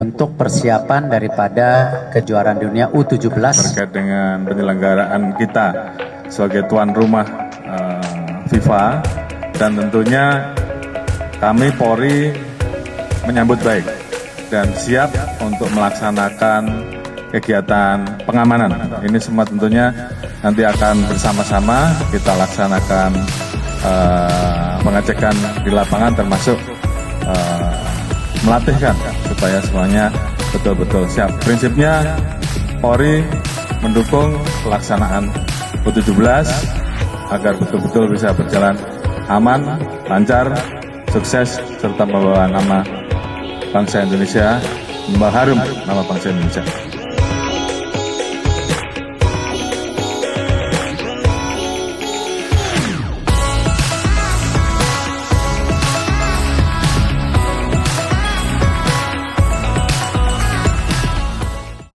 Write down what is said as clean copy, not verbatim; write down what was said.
untuk persiapan daripada kejuaraan dunia U17 terkait dengan penyelenggaraan kita sebagai tuan rumah FIFA, dan tentunya kami Polri menyambut baik dan siap untuk melaksanakan kegiatan pengamanan. Ini semua tentunya nanti akan bersama-sama kita laksanakan pengecekan di lapangan, termasuk melatihkan supaya semuanya betul-betul siap. Prinsipnya Polri mendukung pelaksanaan U17 agar betul-betul bisa berjalan aman, lancar, sukses, serta membawa nama bangsa Indonesia, membawa harum nama bangsa Indonesia.